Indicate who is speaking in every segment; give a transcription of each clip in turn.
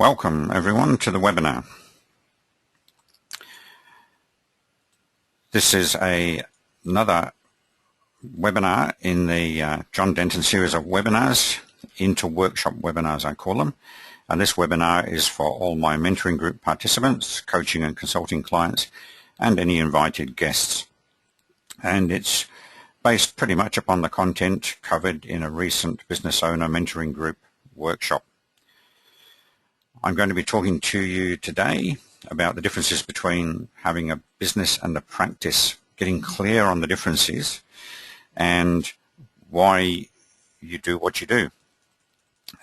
Speaker 1: Welcome everyone to the webinar. This is another webinar in the John Denton series of webinars, into workshop webinars I call them. And this webinar is for all my mentoring group participants, coaching and consulting clients, and any invited guests. And it's based pretty much upon the content covered in a recent business owner mentoring group workshop. I'm going to be talking to you today about the differences between having a business and a practice, getting clear on the differences and why you do what you do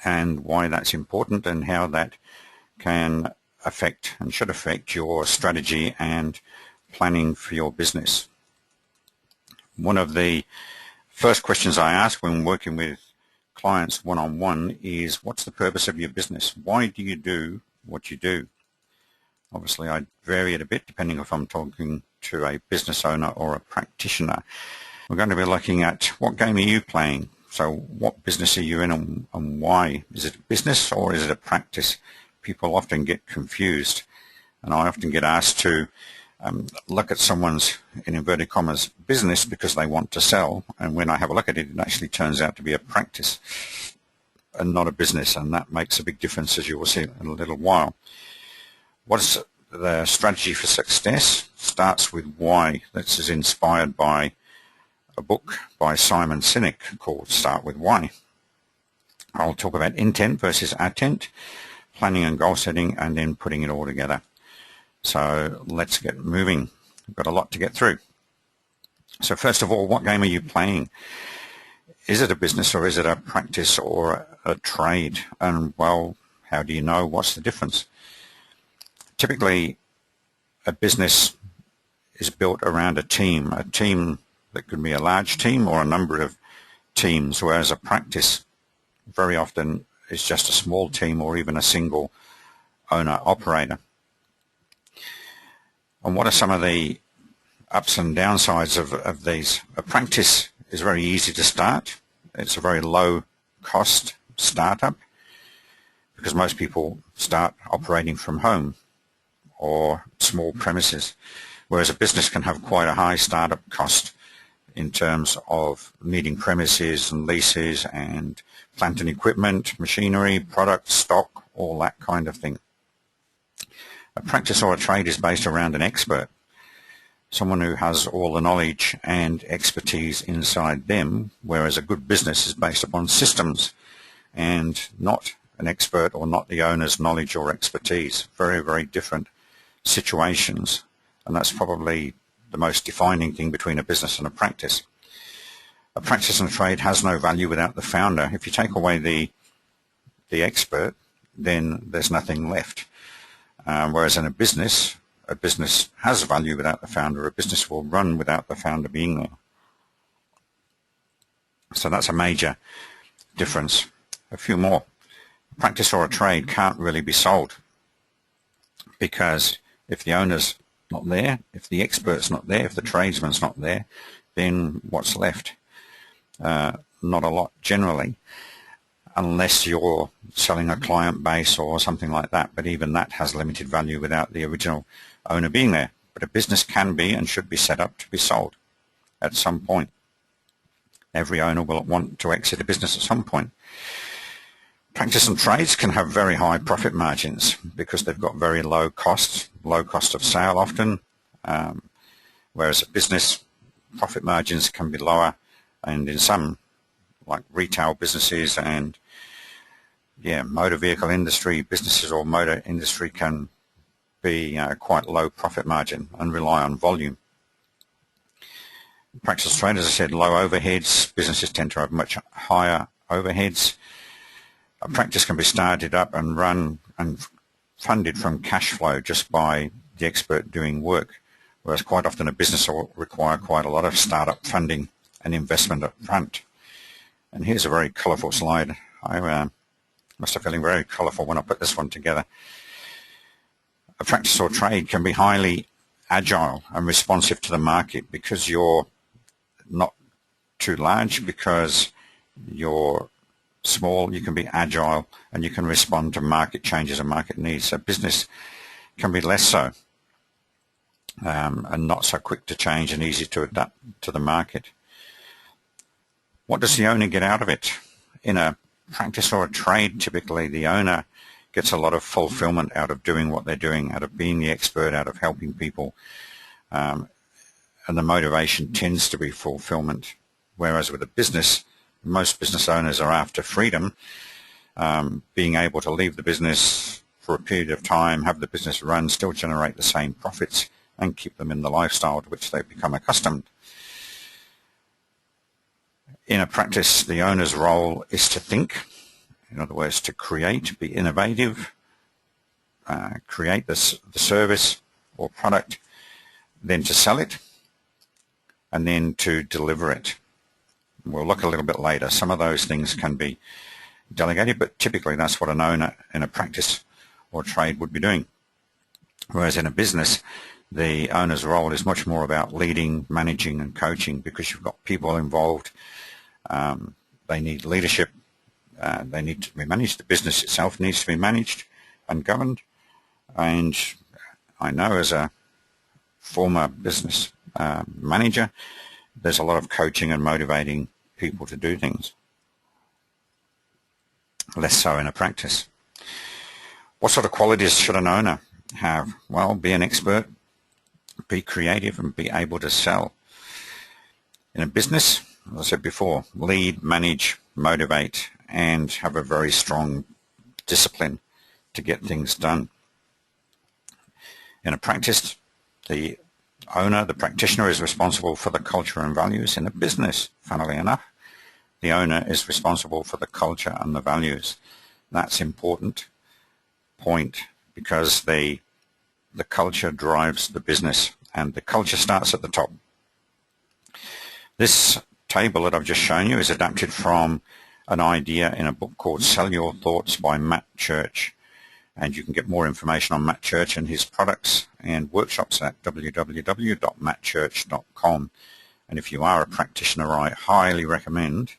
Speaker 1: and why that's important and how that can affect and should affect your strategy and planning for your business. One of the first questions I ask when working with clients one-on-one is, what's the purpose of your business? Why do you do what you do? Obviously I vary it a bit depending if I'm talking to a business owner or a practitioner. We're going to be looking at what game are you playing? So what business are you in and why? Is it a business or is it a practice? People often get confused, and I often get asked to look at someone's, in inverted commas, business because they want to sell, and when I have a look at it, it actually turns out to be a practice and not a business, and that makes a big difference, as you will see in a little while. What's the strategy for success? Starts with why. This is inspired by a book by Simon Sinek called Start With Why. I'll talk about intent versus attent, planning and goal setting, and then putting it all together. So let's get moving. We've got a lot to get through. So first of all, what game are you playing? Is it a business or is it a practice or a trade? And well, how do you know? What's the difference? Typically, a business is built around a team that could be a large team or a number of teams, whereas a practice very often is just a small team or even a single owner-operator. And what are some of the ups and downsides of these? A practice is very easy to start. It's a very low cost startup because most people start operating from home or small premises, whereas a business can have quite a high startup cost in terms of needing premises and leases and plant and equipment, machinery, product, stock, all that kind of thing. A practice or a trade is based around an expert, someone who has all the knowledge and expertise inside them, whereas a good business is based upon systems and not an expert or not the owner's knowledge or expertise. Very, very different situations, and that's probably the most defining thing between a business and a practice. A practice and a trade has no value without the founder. If you take away the expert, then there's nothing left. Whereas in a business has value without the founder. A business will run without the founder being there. So that's a major difference. A few more. A practice or a trade can't really be sold because if the owner's not there, if the expert's not there, if the tradesman's not there, then what's left? Not a lot generally, unless you're selling a client base or something like that, but even that has limited value without the original owner being there. But a business can be and should be set up to be sold at some point. Every owner will want to exit a business at some point. Practice and trades can have very high profit margins because they've got very low cost of sale often, whereas a business, profit margins can be lower, and in some, like retail businesses and motor vehicle industry businesses or motor industry, can be quite low profit margin and rely on volume. Practice trade, as I said, low overheads. Businesses tend to have much higher overheads. A practice can be started up and run and funded from cash flow just by the expert doing work, whereas quite often a business will require quite a lot of startup funding and investment up front. And here's a very colourful slide. I must have feeling very colourful when I put this one together. A practice or trade can be highly agile and responsive to the market because you're not too large, because you're small, you can be agile, and you can respond to market changes and market needs. So business can be less so, and not so quick to change and easy to adapt to the market. What does the owner get out of it? In a practice or a trade, typically the owner gets a lot of fulfillment out of doing what they're doing, out of being the expert, out of helping people, and the motivation tends to be fulfillment. Whereas with a business, most business owners are after freedom, being able to leave the business for a period of time, have the business run, still generate the same profits, and keep them in the lifestyle to which they've become accustomed. In a practice, the owner's role is to think, in other words, to create, be innovative, create the service or product, then to sell it, and then to deliver it. We'll look a little bit later. Some of those things can be delegated, but typically that's what an owner in a practice or trade would be doing. Whereas in a business, the owner's role is much more about leading, managing, and coaching, because you've got people involved. They need leadership. They need to be managed. The business itself needs to be managed and governed. And I know as a former business manager, there's a lot of coaching and motivating people to do things. Less so in a practice. What sort of qualities should an owner have? Well, be an expert, be creative, and be able to sell. In a business, as I said before, lead, manage, motivate, and have a very strong discipline to get things done. In a practice, the owner, the practitioner, is responsible for the culture and values. In a business, funnily enough, the owner is responsible for the culture and the values. That's important point, because the culture drives the business, and the culture starts at the top. This table that I've just shown you is adapted from an idea in a book called Sell Your Thoughts by Matt Church. And you can get more information on Matt Church and his products and workshops at www.mattchurch.com. And if you are a practitioner, I highly recommend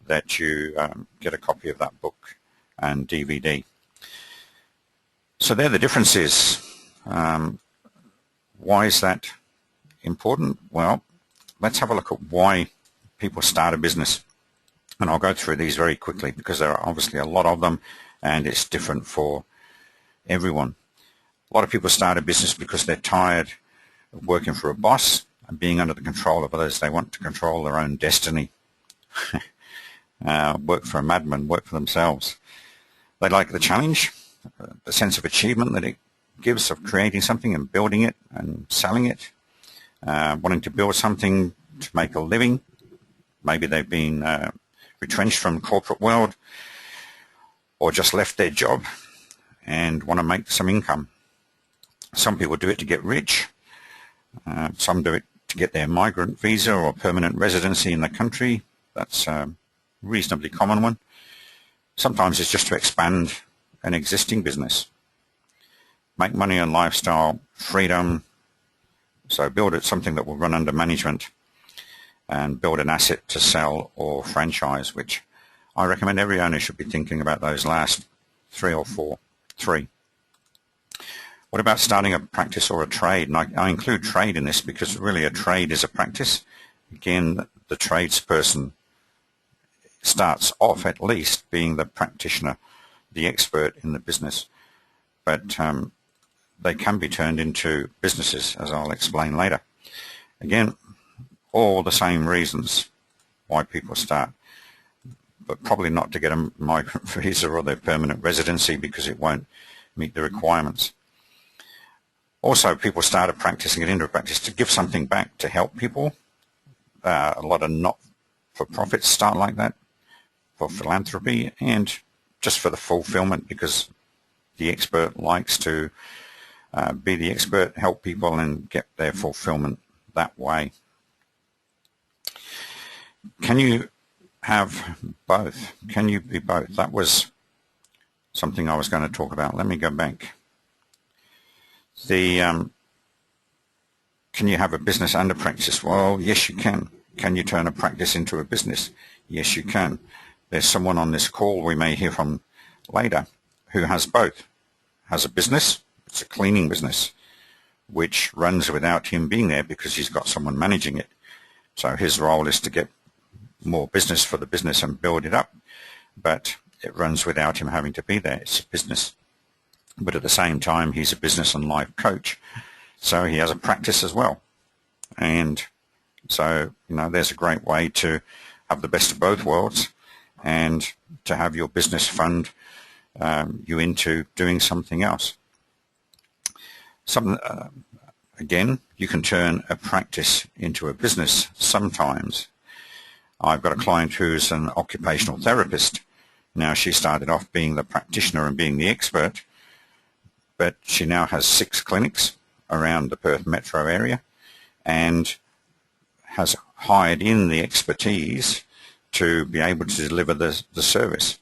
Speaker 1: that you get a copy of that book and DVD. So there are the differences. Why is that important? Well, let's have a look at why people start a business. And I'll go through these very quickly, because there are obviously a lot of them, and it's different for everyone. A lot of people start a business because they're tired of working for a boss and being under the control of others. They want to control their own destiny. Work for a madman, work for themselves. They like the challenge, the sense of achievement that it gives of creating something and building it and selling it, wanting to build something to make a living. Maybe they've been retrenched from the corporate world, or just left their job and want to make some income. Some people do it to get rich. Some do it to get their migrant visa or permanent residency in the country. That's a reasonably common one. Sometimes it's just to expand an existing business. Make money and lifestyle, freedom. So build it something that will run under management, and build an asset to sell or franchise, which I recommend every owner should be thinking about those last three or four. Three. What about starting a practice or a trade? And I include trade in this because really a trade is a practice. Again, the tradesperson starts off at least being the practitioner, the expert in the business. But they can be turned into businesses, as I'll explain later. Again, all the same reasons why people start, but probably not to get a migrant visa or their permanent residency, because it won't meet the requirements. Also, people start a practice and get into a practice to give something back, to help people. A lot of not-for-profits start like that, for philanthropy and just for the fulfillment, because the expert likes to be the expert, help people and get their fulfillment that way. Can you have both? Can you be both? That was something I was going to talk about. Let me go back. Can you have a business and a practice? Well, yes, you can. Can you turn a practice into a business? Yes, you can. there's someone on this call we may hear from later who has both. Has a business, it's a cleaning business, which runs without him being there because he's got someone managing it. So his role is to get more business for the business and build it up, but it runs without him having to be there. It's a business. But at the same time, he's a business and life coach. So he has a practice as well. And so, there's a great way to have the best of both worlds and to have your business fund you into doing something else. Again, you can turn a practice into a business sometimes. I've got a client who's an occupational therapist. Now, she started off being the practitioner and being the expert, but she now has 6 clinics around the Perth metro area and has hired in the expertise to be able to deliver the service.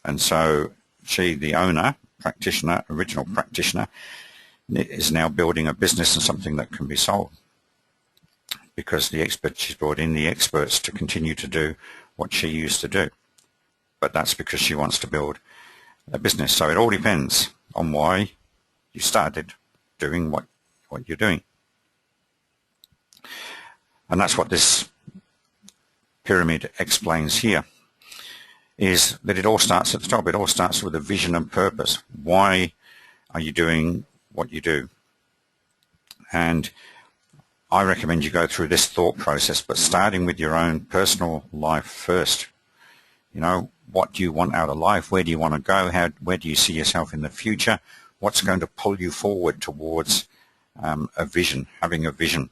Speaker 1: And so she, the owner, practitioner, original practitioner, is now building a business and something that can be sold because she's brought in the experts to continue to do what she used to do. But that's because she wants to build a business. So it all depends on why you started doing what you're doing. And that's what this pyramid explains here, is that it all starts at the top. It all starts with a vision and purpose. Why are you doing what you do? And I recommend you go through this thought process, but starting with your own personal life first. What do you want out of life? Where do you want to go? Where do you see yourself in the future? What's going to pull you forward towards a vision, having a vision?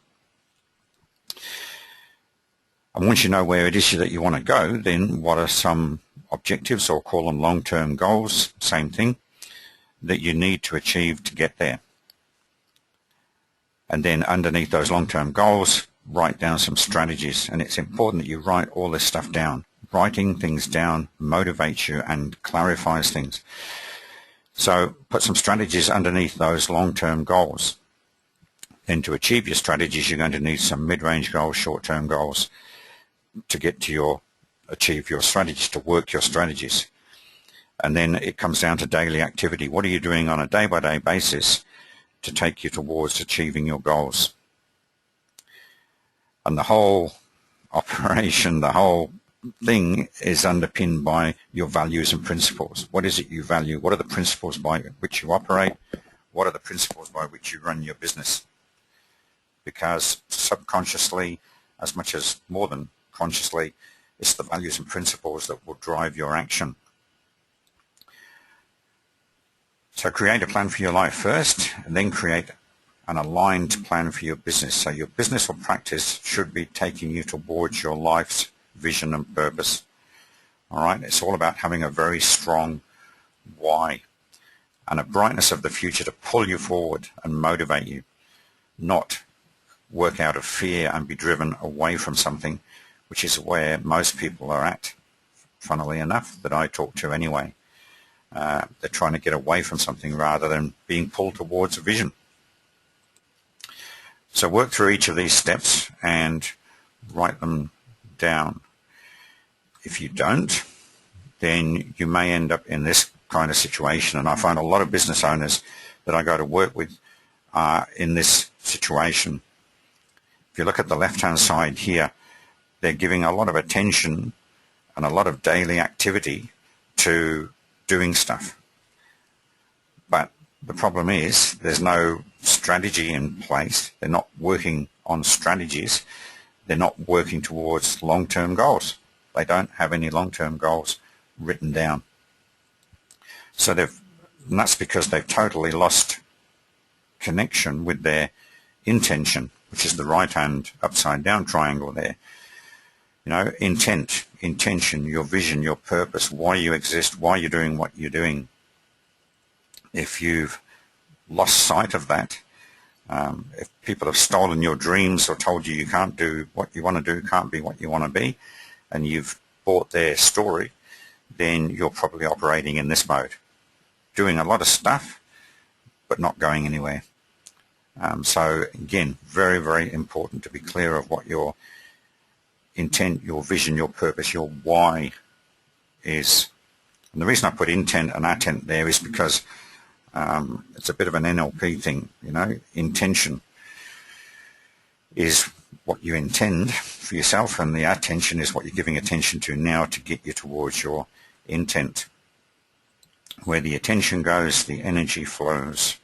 Speaker 1: And once you know where it is that you want to go, then what are some objectives, or call them long-term goals, same thing, that you need to achieve to get there? And then underneath those long-term goals, write down some strategies. And it's important that you write all this stuff down. Writing things down motivates you and clarifies things. So put some strategies underneath those long-term goals. Then to achieve your strategies, you're going to need some mid-range goals, short-term goals to get to achieve your strategies, to work your strategies. And then it comes down to daily activity. What are you doing on a day-by-day basis to take you towards achieving your goals? And the whole operation, the whole thing is underpinned by your values and principles. What is it you value? What are the principles by which you operate? What are the principles by which you run your business? Because subconsciously, as much as more than consciously, it's the values and principles that will drive your action. So create a plan for your life first, and then create an aligned plan for your business. So your business or practice should be taking you towards your life's vision and purpose. All right, it's all about having a very strong why and a brightness of the future to pull you forward and motivate you, not work out of fear and be driven away from something, which is where most people are at, funnily enough, that I talk to anyway. They're trying to get away from something rather than being pulled towards a vision. So work through each of these steps and write them down. If you don't, then you may end up in this kind of situation. And I find a lot of business owners that I go to work with are in this situation. If you look at the left-hand side here, they're giving a lot of attention and a lot of daily activity to doing stuff. But the problem is there's no strategy in place. They're not working on strategies. They're not working towards long-term goals. They don't have any long-term goals written down. So and that's because they've totally lost connection with their intention, which is the right-hand upside-down triangle there. Intent, intention, your vision, your purpose, why you exist, why you're doing what you're doing. If you've lost sight of that, if people have stolen your dreams or told you you can't do what you want to do, can't be what you want to be, and you've bought their story, then you're probably operating in this mode, doing a lot of stuff, but not going anywhere. So again, very, very important to be clear of what your intent, your vision, your purpose, your why is, and the reason I put intent and attent there is because it's a bit of an NLP thing, you know. Intention is what you intend for yourself, and the attention is what you're giving attention to now to get you towards your intent. Where the attention goes, the energy flows.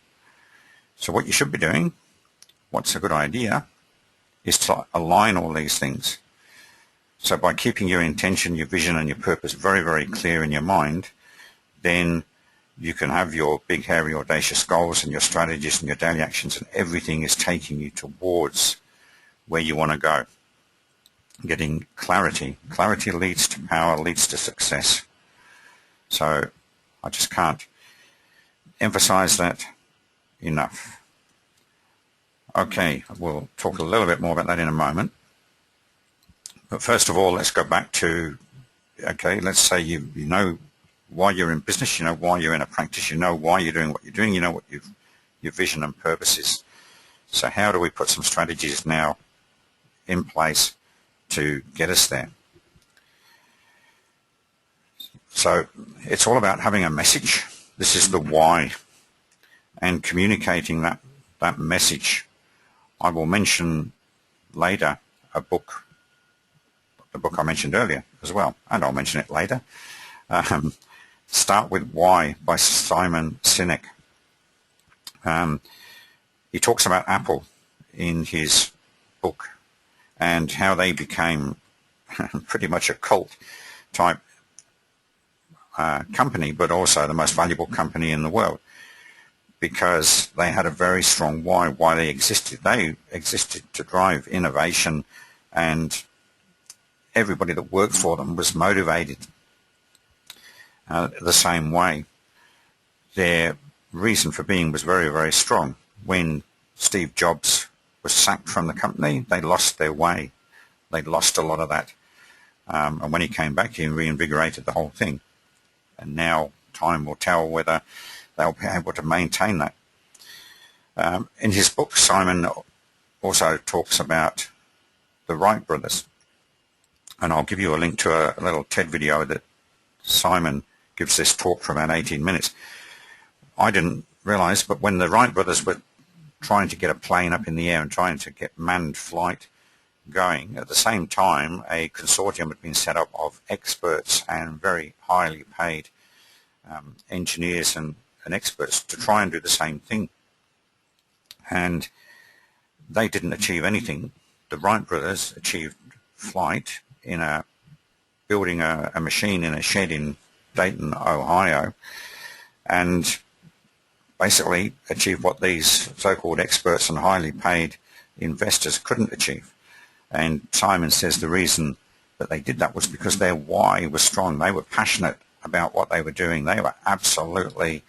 Speaker 1: So what you should be doing, what's a good idea, is to align all these things. So by keeping your intention, your vision and your purpose very, very clear in your mind, then you can have your big, hairy, audacious goals and your strategies and your daily actions, and everything is taking you towards where you want to go. Getting clarity. Clarity leads to power, leads to success. So I just can't emphasize that enough. Okay, we'll talk a little bit more about that in a moment. But first of all, let's go back to, okay, let's say you know why you're in business, you know why you're in a practice, you know why you're doing what you're doing, you know what your vision and purpose is. So how do we put some strategies now in place to get us there? So it's all about having a message. This is the why, and communicating that message. I will mention later the book I mentioned earlier as well, and I'll mention it later. Start with Why by Simon Sinek. He talks about Apple in his book and how they became pretty much a cult type company, but also the most valuable company in the world, because they had a very strong why they existed. They existed to drive innovation, and everybody that worked for them was motivated the same way. Their reason for being was very, very strong. When Steve Jobs was sacked from the company, they lost their way. They lost a lot of that. And when he came back, he reinvigorated the whole thing. And now time will tell whether they'll be able to maintain that. In his book, Simon also talks about the Wright brothers. And I'll give you a link to a little TED video that Simon gives this talk for about 18 minutes. I didn't realize, but when the Wright brothers were trying to get a plane up in the air and trying to get manned flight going, at the same time a consortium had been set up of experts and very highly paid engineers and experts to try and do the same thing. And they didn't achieve anything. The Wright brothers achieved flight in building a machine in a shed in Denton, Ohio, and basically achieved what these so-called experts and highly paid investors couldn't achieve. And Simon says the reason that they did that was because their why was strong. They were passionate about what they were doing. They were absolutely,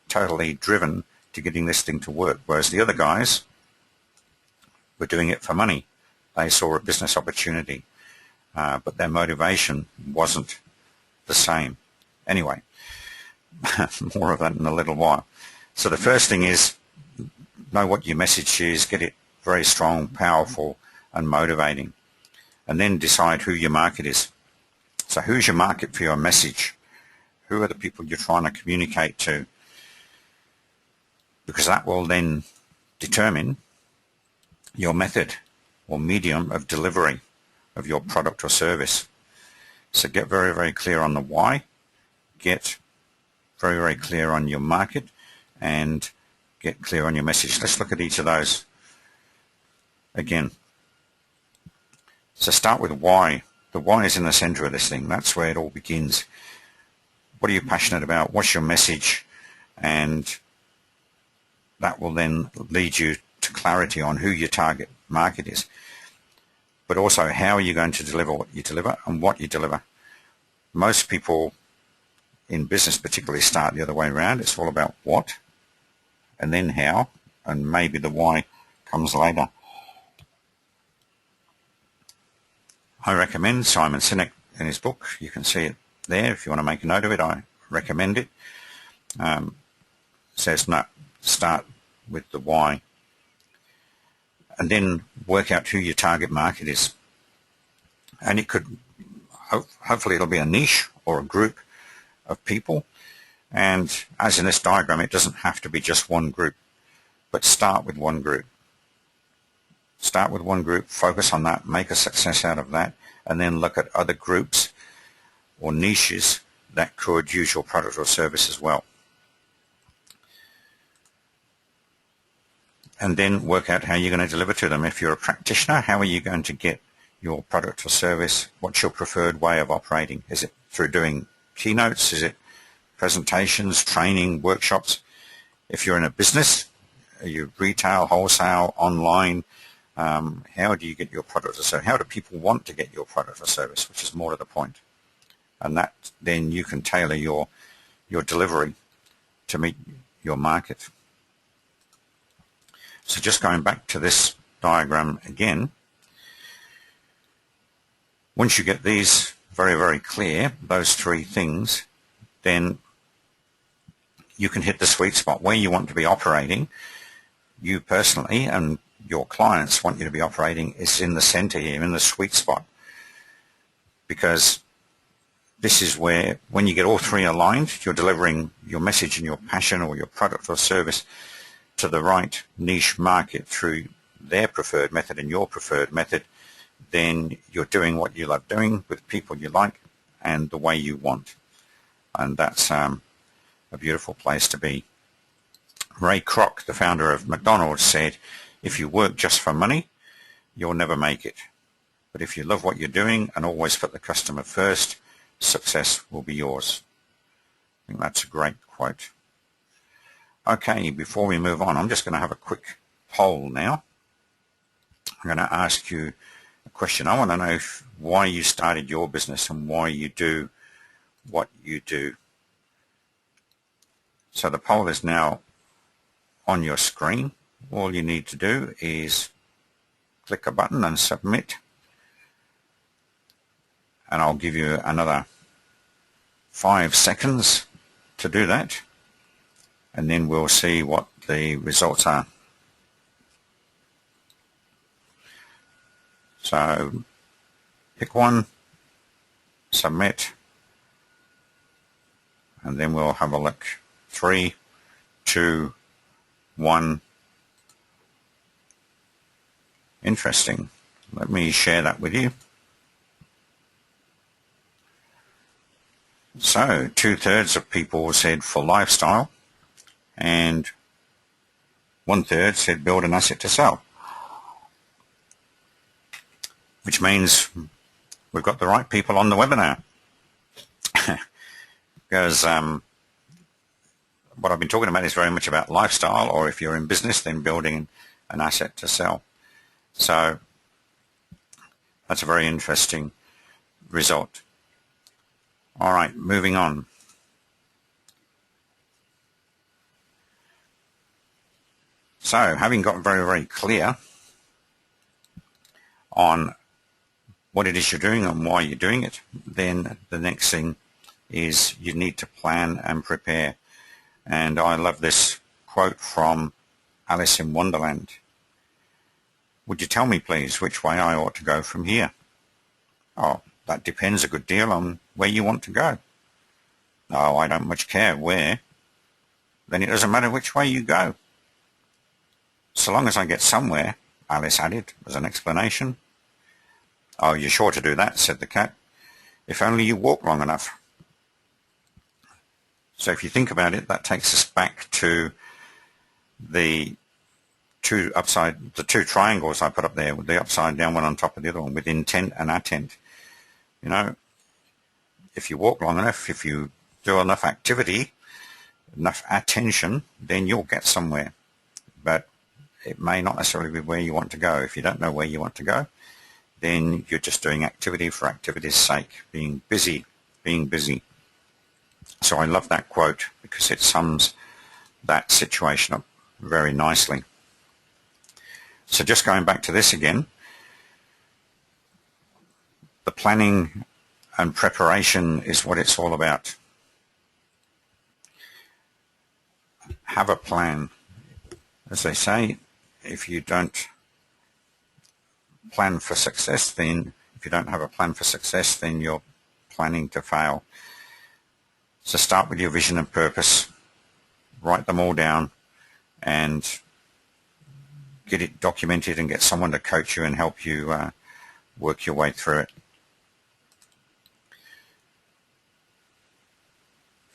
Speaker 1: totally driven to getting this thing to work, whereas the other guys were doing it for money. They saw a business opportunity, but their motivation wasn't the same. Anyway, more of that in a little while. So the first thing is know what your message is, get it very strong, powerful, and motivating, and then decide who your market is. So who's your market for your message? Who are the people you're trying to communicate to? Because that will then determine your method or medium of delivery of your product or service. So get very, very clear on the why, get very, very clear on your market, and get clear on your message. Let's look at each of those again. So start with why. The why is in the center of this thing. That's where it all begins. What are you passionate about? What's your message? And that will then lead you to clarity on who your target market is. But also, how are you going to deliver what you deliver and what you deliver? Most people in business particularly start the other way around. It's all about what and then how, and maybe the why comes later. I recommend Simon Sinek in his book. You can see it there. If you want to make a note of it, I recommend it. Says no, start with the why, and then work out who your target market is. And it could, hopefully it'll be a niche or a group of people. And as in this diagram, it doesn't have to be just one group, but start with one group. Start with one group, focus on that, make a success out of that, and then look at other groups or niches that could use your product or service as well. And then work out how you're going to deliver to them. If you're a practitioner, how are you going to get your product or service? What's your preferred way of operating? Is it through doing keynotes? Is it presentations, training, workshops? If you're in a business, are you retail, wholesale, online? How do you get your product or service? How do people want to get your product or service, which is more to the point? And that then you can tailor your delivery to meet your market. So just going back to this diagram again, once you get these very, very clear, those three things, then you can hit the sweet spot where you want to be operating. You personally and your clients want you to be operating is in the center here, in the sweet spot, because this is where, when you get all three aligned, you're delivering your message and your passion or your product or service to the right niche market through their preferred method and your preferred method. Then you're doing what you love doing with people you like and the way you want. And that's a beautiful place to be. Ray Kroc, the founder of McDonald's, said, if you work just for money, you'll never make it. But if you love what you're doing and always put the customer first, success will be yours. I think that's a great quote. Okay, before we move on, I'm just going to have a quick poll now. I'm going to ask you a question. I want to know why you started your business and why you do what you do. So the poll is now on your screen. All you need to do is click a button and submit. And I'll give you another 5 seconds to do that. And then we'll see what the results are. So pick one, submit, and then we'll have a look. 3, 2, 1. Interesting. Let me share that with you. So 2/3 of people said for lifestyle, and 1/3 said build an asset to sell, which means we've got the right people on the webinar. Because what I've been talking about is very much about lifestyle, or if you're in business, then building an asset to sell. So that's a very interesting result. All right, moving on. So having got very, very clear on what it is you're doing and why you're doing it, then the next thing is you need to plan and prepare. And I love this quote from Alice in Wonderland. Would you tell me, please, which way I ought to go from here? Oh, that depends a good deal on where you want to go. Oh, I don't much care where. Then it doesn't matter which way you go. So long as I get somewhere, Alice added as an explanation. Oh, you're sure to do that, said the cat. If only you walk long enough. So if you think about it, that takes us back to the two triangles I put up there, with the upside down one on top of the other one, with intent and attent. You know, if you walk long enough, if you do enough activity, enough attention, then you'll get somewhere. But it may not necessarily be where you want to go. If you don't know where you want to go, then you're just doing activity for activity's sake, being busy. So I love that quote because it sums that situation up very nicely. So just going back to this again, the planning and preparation is what it's all about. Have a plan. As they say, if you don't plan for success, then if you don't have a plan for success, then you're planning to fail. So start with your vision and purpose, write them all down, and get it documented and get someone to coach you and help you work your way through it.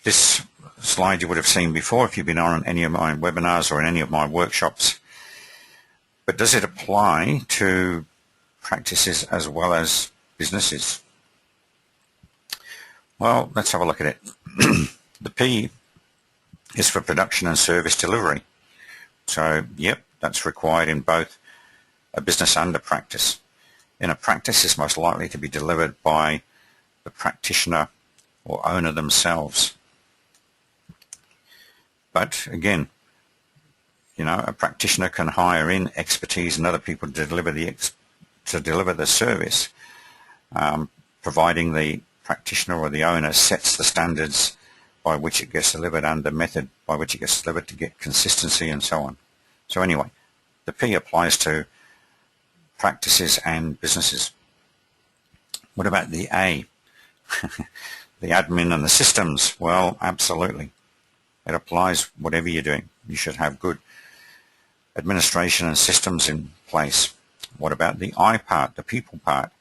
Speaker 1: This slide you would have seen before if you've been on any of my webinars or in any of my workshops. But does it apply to practices as well as businesses? Well, let's have a look at it. The P is for production and service delivery. So, yep, that's required in both a business and a practice. In a practice, it's most likely to be delivered by the practitioner or owner themselves. But again, you know, a practitioner can hire in expertise and other people to deliver the service, providing the practitioner or the owner sets the standards by which it gets delivered and the method by which it gets delivered to get consistency and so on. So anyway, the P applies to practices and businesses. What about the A? The admin and the systems? Well, absolutely. It applies whatever you're doing. You should have good administration and systems in place. What about the I part, the people part?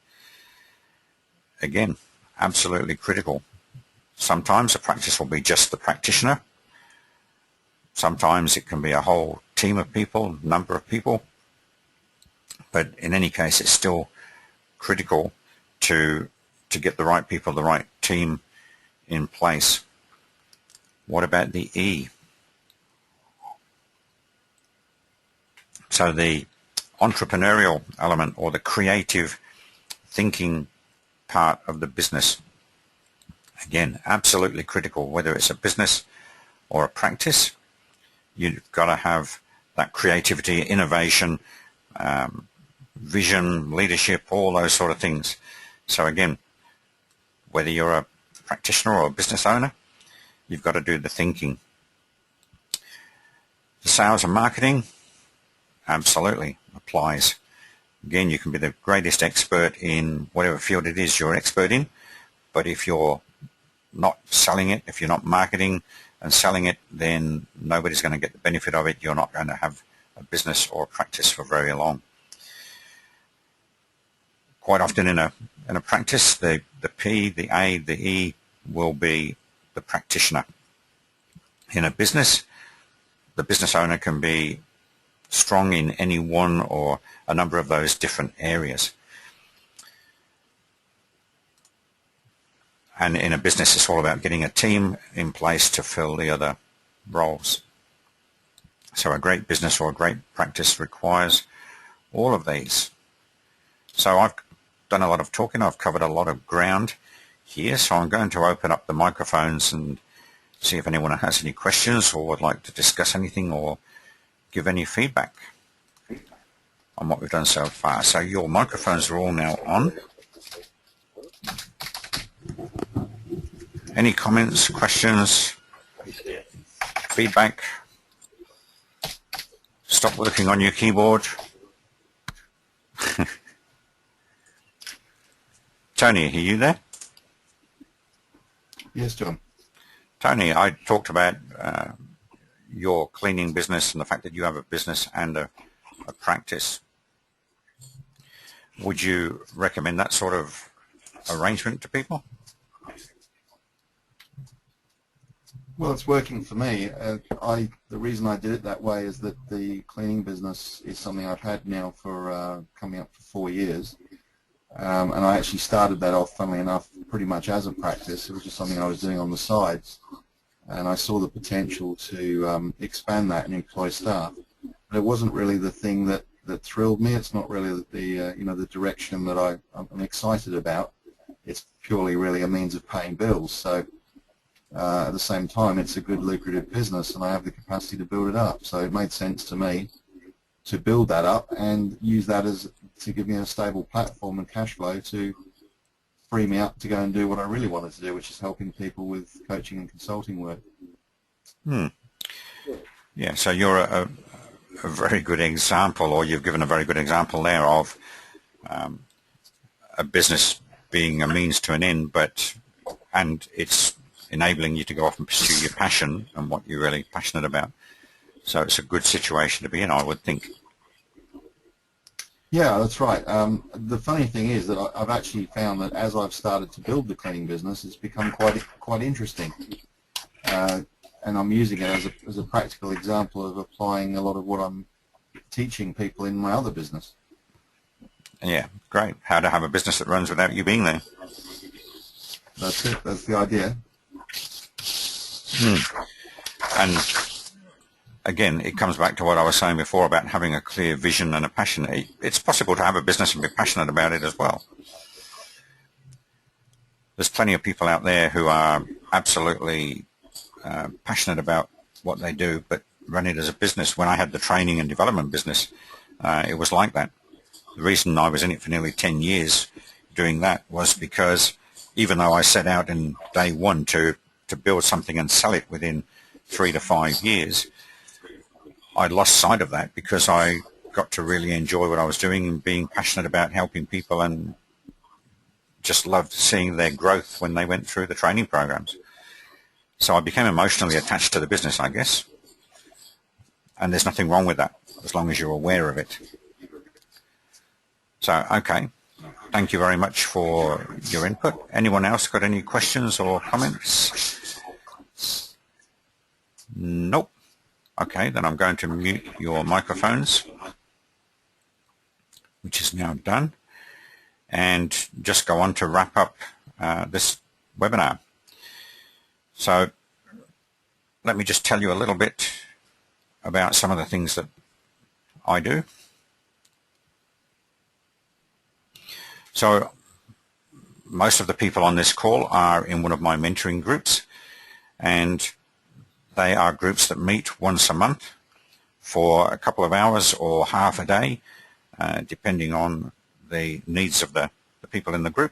Speaker 1: Again, absolutely critical. Sometimes a practice will be just the practitioner. Sometimes it can be a whole team of people, number of people. But in any case, it's still critical to get the right people, the right team in place. What about the E? So the entrepreneurial element or the creative thinking part of the business. Again, absolutely critical, whether it's a business or a practice. You've got to have that creativity, innovation, vision, leadership, all those sort of things. So again, whether you're a practitioner or a business owner, you've got to do the thinking. The sales and marketing absolutely applies. Again, you can be the greatest expert in whatever field it is you're expert in, but if you're not selling it, if you're not marketing and selling it, then nobody's going to get the benefit of it. You're not going to have a business or a practice for very long. Quite often in a practice, the P, the A, the E will be the practitioner. In a business, the business owner can be strong in any one or a number of those different areas. And in a business, it's all about getting a team in place to fill the other roles. So a great business or a great practice requires all of these. So I've done a lot of talking. I've covered a lot of ground here. So I'm going to open up the microphones and see if anyone has any questions or would like to discuss anything or give any feedback on what we've done so far. So your microphones are all now on. Any comments, questions, feedback? Stop working on your keyboard. Tony, are you there?
Speaker 2: Yes, John.
Speaker 1: Tony, I talked about your cleaning business and the fact that you have a business and a practice. Would you recommend that sort of arrangement to people?
Speaker 2: Well, it's working for me. The reason I did it that way is that the cleaning business is something I've had now for coming up for 4 years. And I actually started that off, funnily enough, pretty much as a practice. It was just something I was doing on the sides. And I saw the potential to expand that and employ staff. But it wasn't really the thing that thrilled me. It's not really the direction that I'm excited about. It's purely really a means of paying bills. So at the same time, it's a good lucrative business, and I have the capacity to build it up. So it made sense to me to build that up and use that to give me a stable platform and cash flow to free me up to go and do what I really wanted to do, which is helping people with coaching and consulting work.
Speaker 1: Yeah, so you're a very good example, or you've given a very good example there of a business being a means to an end, but and it's enabling you to go off and pursue your passion and what you're really passionate about. So it's a good situation to be in, I would think.
Speaker 2: Yeah, that's right. The funny thing is that I've actually found that as I've started to build the cleaning business, it's become quite interesting, and I'm using it as a practical example of applying a lot of what I'm teaching people in my other business.
Speaker 1: Yeah, great. How to have a business that runs without you being there.
Speaker 2: That's it. That's the idea.
Speaker 1: And again, it comes back to what I was saying before about having a clear vision and a passion. It's possible to have a business and be passionate about it as well. There's plenty of people out there who are absolutely passionate about what they do, but run it as a business. When I had the training and development business, it was like that. The reason I was in it for nearly 10 years doing that was because even though I set out in day one to build something and sell it within 3 to 5 years, I lost sight of that because I got to really enjoy what I was doing and being passionate about helping people, and just loved seeing their growth when they went through the training programs. So I became emotionally attached to the business, I guess. And there's nothing wrong with that as long as you're aware of it. So, okay. Thank you very much for your input. Anyone else got any questions or comments? Nope. Okay, then I'm going to mute your microphones, which is now done, and just go on to wrap up this webinar. So let me just tell you a little bit about some of the things that I do. So most of the people on this call are in one of my mentoring groups, and they are groups that meet once a month for a couple of hours or half a day, depending on the needs of the people in the group.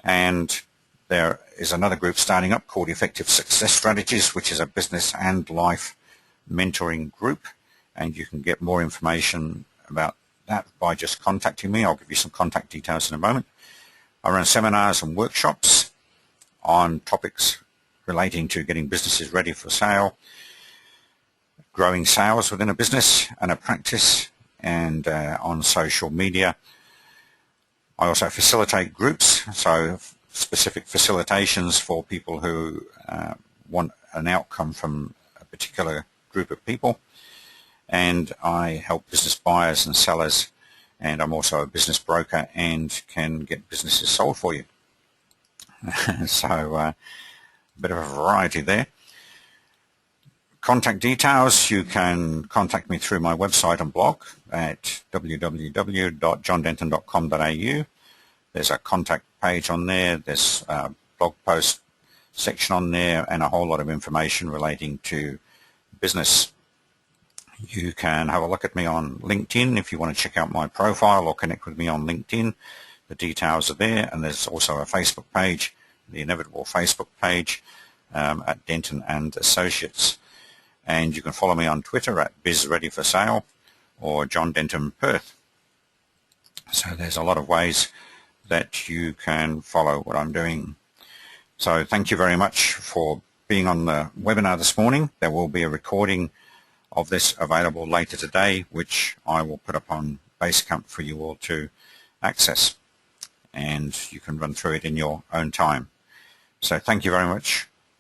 Speaker 1: And there is another group starting up called Effective Success Strategies, which is a business and life mentoring group, and you can get more information about that by just contacting me. I'll give you some contact details in a moment. I run seminars and workshops on topics relating to getting businesses ready for sale, growing sales within a business and a practice, and on social media. I also facilitate groups, so specific facilitations for people who want an outcome from a particular group of people. And I help business buyers and sellers, and I'm also a business broker and can get businesses sold for you. So a bit of a variety there. Contact details, you can contact me through my website and blog at www.johndenton.com.au. There's a contact page on there, there's a blog post section on there, and a whole lot of information relating to business. You can have a look at me on LinkedIn if you want to check out my profile, or connect with me on LinkedIn. The details are there, and there's also a Facebook page, the inevitable Facebook page at Denton and Associates. And you can follow me on Twitter at BizReadyForSale or John Denton Perth. So there's a lot of ways that you can follow what I'm doing. So thank you very much for being on the webinar this morning. There will be a recording of this available later today, which I will put up on Basecamp for you all to access, and you can run through it in your own time. So thank you very much